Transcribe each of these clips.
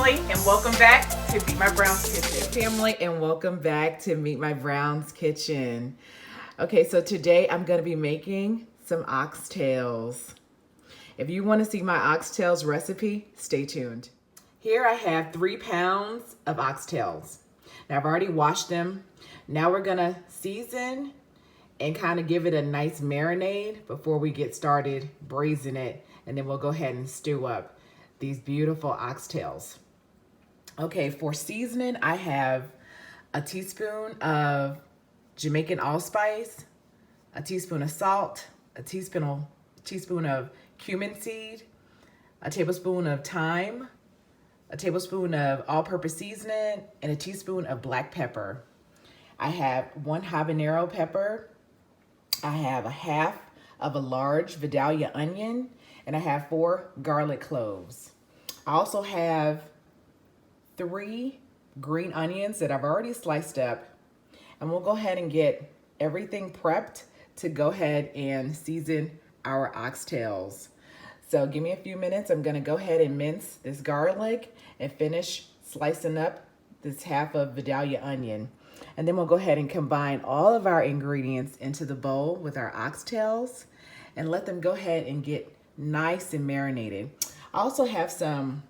family, and welcome back to Meet My Brown's Kitchen. Family, and welcome back to Meet My Brown's Kitchen. Okay, so today I'm going to be making some oxtails. If you want to see my oxtails recipe, stay tuned. Here I have 3 pounds of oxtails. Now I've already washed them. Now we're going to season and kind of give it a nice marinade before we get started braising it. And then we'll go ahead and stew up these beautiful oxtails. Okay, for seasoning, I have a teaspoon of Jamaican allspice, a teaspoon of salt, a teaspoon of cumin seed, a tablespoon of thyme, a tablespoon of all-purpose seasoning, and a teaspoon of black pepper. I have 1 habanero pepper. I have a half of a large Vidalia onion, and I have 4 garlic cloves. I also have 3 green onions that I've already sliced up, and we'll go ahead and get everything prepped to go ahead and season our oxtails. So give me a few minutes. I'm gonna go ahead and mince this garlic and finish slicing up this half of Vidalia onion. And then we'll go ahead and combine all of our ingredients into the bowl with our oxtails and let them go ahead and get nice and marinated. I also have some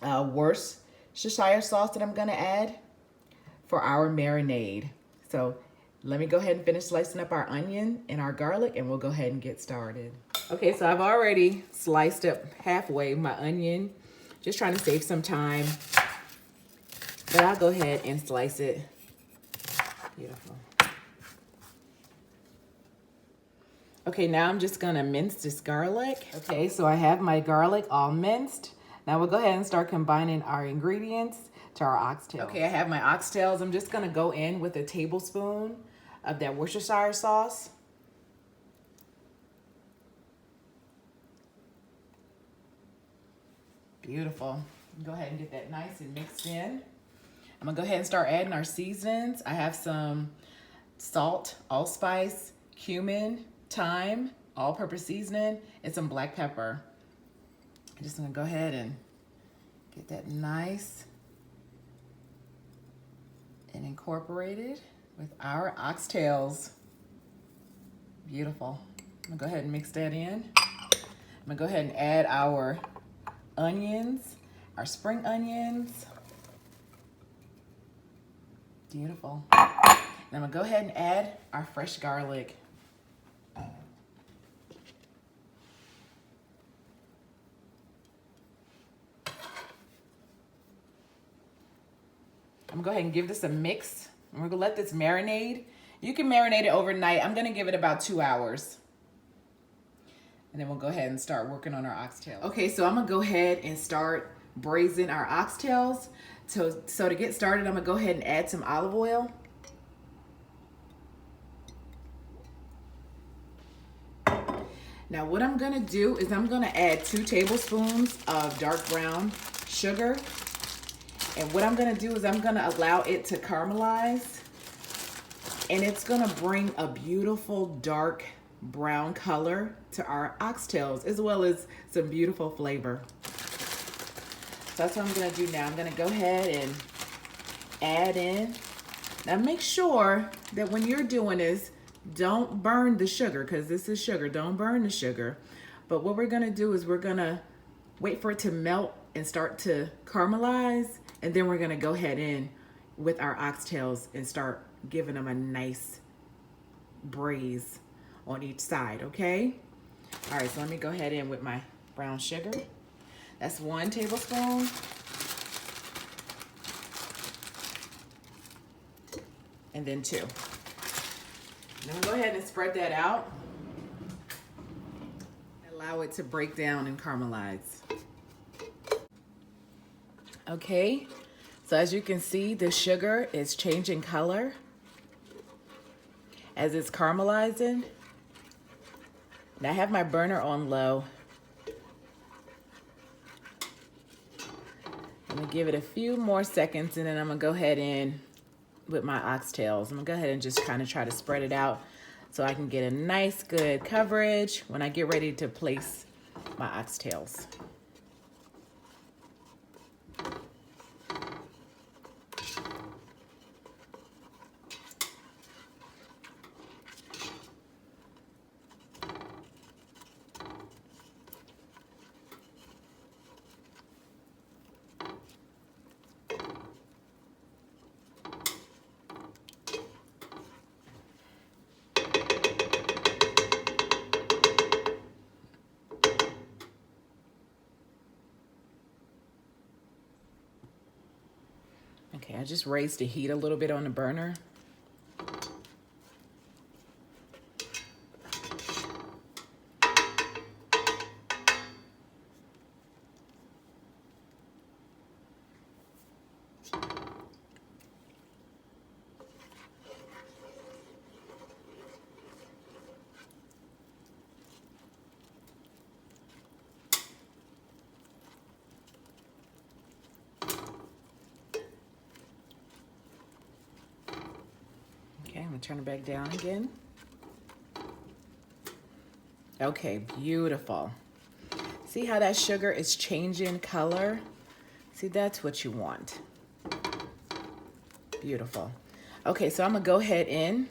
Worcestershire sauce that I'm gonna add for our marinade. So let me go ahead and finish slicing up our onion and our garlic, and we'll go ahead and get started. Okay, so I've already sliced up halfway my onion, just trying to save some time. But I'll go ahead and slice it. Beautiful. Okay, now I'm just gonna mince this garlic. Okay, so I have my garlic all minced. Now we'll go ahead and start combining our ingredients to our oxtails. Okay, I have my oxtails. I'm just gonna go in with a tablespoon of that Worcestershire sauce. Beautiful. Go ahead and get that nice and mixed in. I'm gonna go ahead and start adding our seasonings. I have some salt, allspice, cumin, thyme, all-purpose seasoning, and some black pepper. I'm just gonna go ahead and get that nice and incorporated with our oxtails. Beautiful. I'm gonna go ahead and mix that in. I'm gonna go ahead and add our onions, our spring onions. Beautiful. And I'm gonna go ahead and add our fresh garlic. I'm gonna go ahead and give this a mix. And we're gonna let this marinate. You can marinate it overnight. I'm gonna give it about 2 hours. And then we'll go ahead and start working on our oxtails. Okay, so I'm gonna go ahead and start braising our oxtails. So to get started, I'm gonna go ahead and add some olive oil. Now what I'm gonna do is I'm gonna add 2 tablespoons of dark brown sugar. And what I'm gonna do is I'm gonna allow it to caramelize, and it's gonna bring a beautiful dark brown color to our oxtails, as well as some beautiful flavor. So that's what I'm gonna do now. I'm gonna go ahead and add in. Now make sure that when you're doing this, don't burn the sugar, because this is sugar. Don't burn the sugar. But what we're gonna do is we're gonna wait for it to melt and start to caramelize, and then we're gonna go ahead in with our oxtails and start giving them a nice braise on each side, okay? All right, so let me go ahead in with my brown sugar. That's 1 tablespoon. And then 2. Then we'll go ahead and spread that out. Allow it to break down and caramelize. Okay, so as you can see, the sugar is changing color as it's caramelizing. And I have my burner on low. I'm gonna give it a few more seconds, and then I'm gonna go ahead in with my oxtails. I'm gonna go ahead and just kind of try to spread it out so I can get a nice good coverage when I get ready to place my oxtails. I just raised the heat a little bit on the burner. Okay, I'm gonna turn it back down again. Okay, beautiful. See how that sugar is changing color? See, that's what you want. Beautiful. Okay, so I'm gonna go ahead in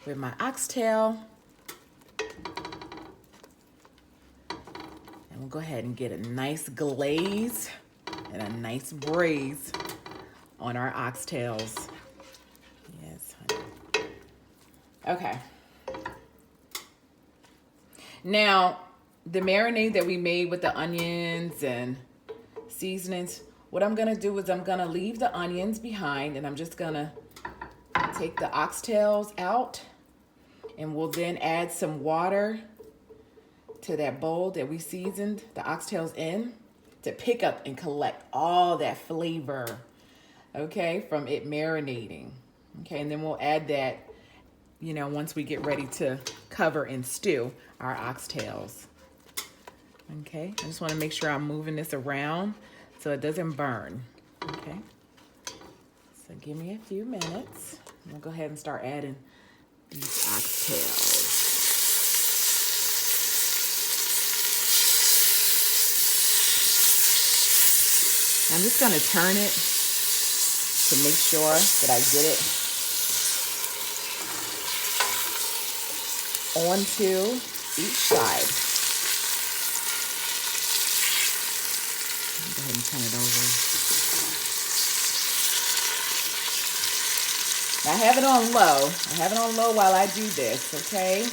with my oxtail. And we'll go ahead and get a nice glaze and a nice braise on our oxtails. Yes, honey. Okay. Now, the marinade that we made with the onions and seasonings, what I'm gonna do is I'm gonna leave the onions behind, and I'm just gonna take the oxtails out, and we'll then add some water to that bowl that we seasoned the oxtails in to pick up and collect all that flavor, okay, from it marinating. Okay, and then we'll add that, you know, once we get ready to cover and stew our oxtails. Okay, I just want to make sure I'm moving this around so it doesn't burn. Okay, so give me a few minutes. I'm gonna go ahead and start adding these oxtails. I'm just gonna turn it to make sure that I get it onto each side. Go ahead and turn it over. Now I have it on low. I have it on low while I do this, okay?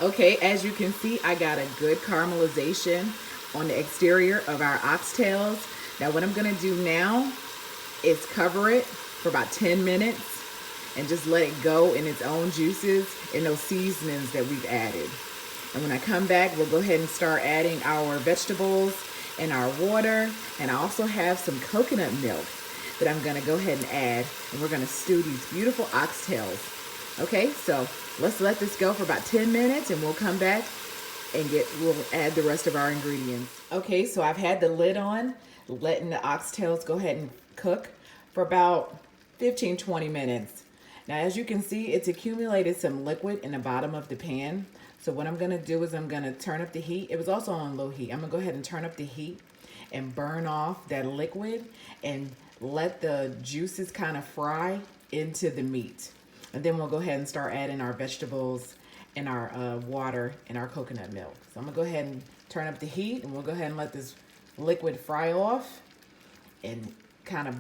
Okay, as you can see, I got a good caramelization on the exterior of our oxtails. Now what I'm gonna do now is cover it for about 10 minutes and just let it go in its own juices and those seasonings that we've added. And when I come back, we'll go ahead and start adding our vegetables and our water. And I also have some coconut milk that I'm gonna go ahead and add, and we're gonna stew these beautiful oxtails. Okay, so let's let this go for about 10 minutes and we'll come back and we'll add the rest of our ingredients. Okay, so I've had the lid on, letting the oxtails go ahead and cook for about 15-20 minutes. Now, as you can see, it's accumulated some liquid in the bottom of the pan. So what I'm gonna do is I'm gonna turn up the heat. It was also on low heat. I'm gonna go ahead and turn up the heat and burn off that liquid and let the juices kind of fry into the meat. And then we'll go ahead and start adding our vegetables and our water and our coconut milk. So I'm gonna go ahead and turn up the heat, and we'll go ahead and let this liquid fry off and kind of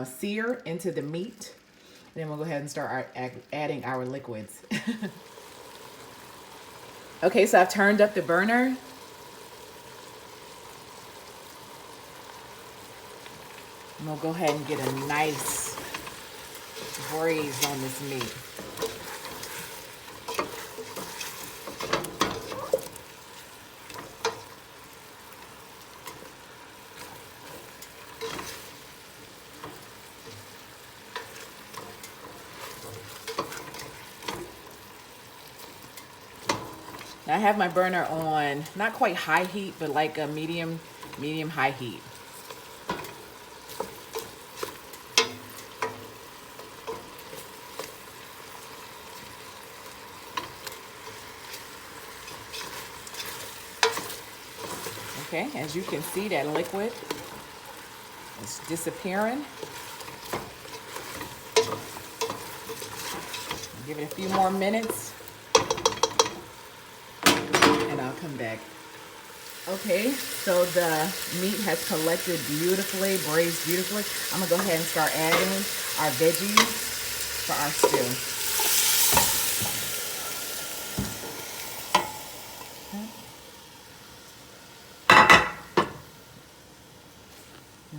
sear into the meat. And then we'll go ahead and start adding our liquids. Okay, so I've turned up the burner. And we'll go ahead and get a nice braise on this meat. Now I have my burner on not quite high heat, but like a medium high heat. Okay, as you can see, that liquid is disappearing. Give it a few more minutes and I'll come back. Okay, so the meat has collected beautifully, braised beautifully. I'm gonna go ahead and start adding our veggies for our stew.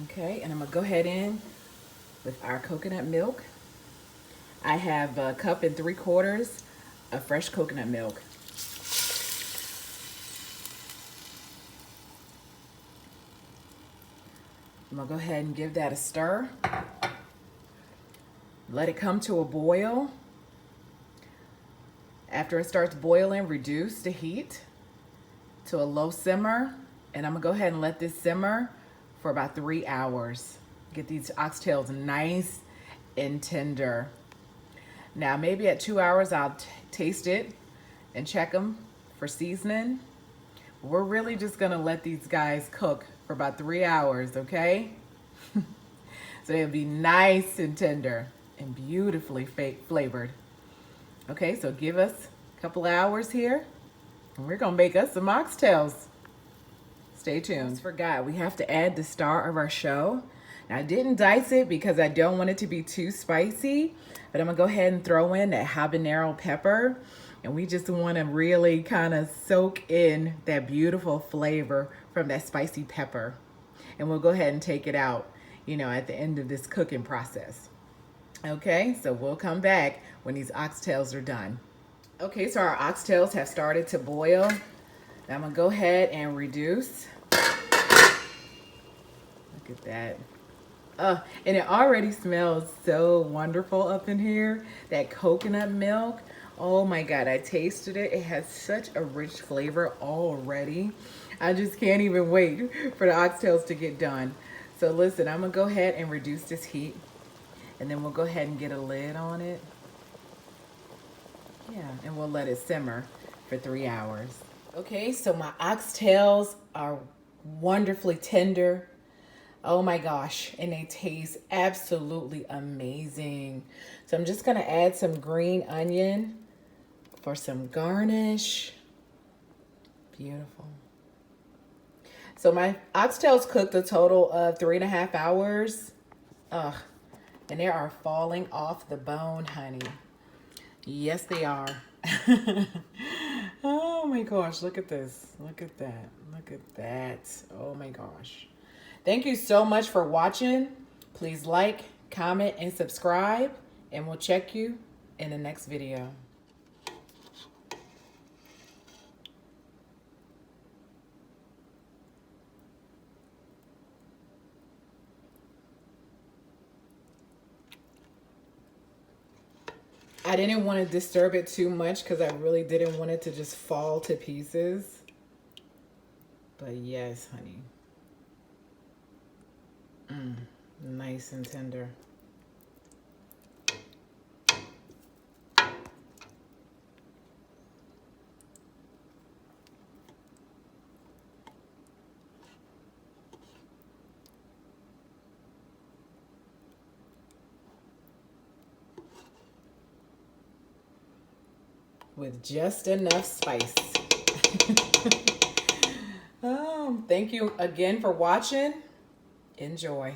Okay, and I'm gonna go ahead in with our coconut milk. I have 1.75 cups of fresh coconut milk. I'm gonna go ahead and give that a stir. Let it come to a boil. After it starts boiling, reduce the heat to a low simmer. And I'm gonna go ahead and let this simmer for about 3 hours. Get these oxtails nice and tender. Now maybe at 2 hours I'll taste it and check them for seasoning. We're really just gonna let these guys cook for about 3 hours, okay? So they'll be nice and tender and beautifully flavored. Okay, so give us a couple hours here and we're gonna make us some oxtails. Stay tuned. Almost forgot, we have to add the star of our show. Now I didn't dice it because I don't want it to be too spicy, but I'm gonna go ahead and throw in that habanero pepper. And we just wanna really kind of soak in that beautiful flavor from that spicy pepper. And we'll go ahead and take it out, you know, at the end of this cooking process. Okay, so we'll come back when these oxtails are done. Okay, so our oxtails have started to boil. Now I'm gonna go ahead and reduce. Look at that. And it already smells so wonderful up in here. That coconut milk. Oh my God, I tasted it. It has such a rich flavor already. I just can't even wait for the oxtails to get done. So listen, I'm gonna go ahead and reduce this heat. And then we'll go ahead and get a lid on it. Yeah, and we'll let it simmer for 3 hours. Okay, so my oxtails are wonderfully tender. Oh my gosh, and they taste absolutely amazing. So I'm just gonna add some green onion for some garnish. Beautiful. So my oxtails cooked a total of 3.5 hours. Ugh, and they are falling off the bone, honey. Yes, they are. Oh my gosh, look at this. Look at that. Look at that. Oh my gosh. Thank you so much for watching. Please like, comment, and subscribe, and we'll check you in the next video. I didn't want to disturb it too much because I really didn't want it to just fall to pieces. But yes, honey. Nice and tender. With just enough spice. Thank you again for watching. Enjoy.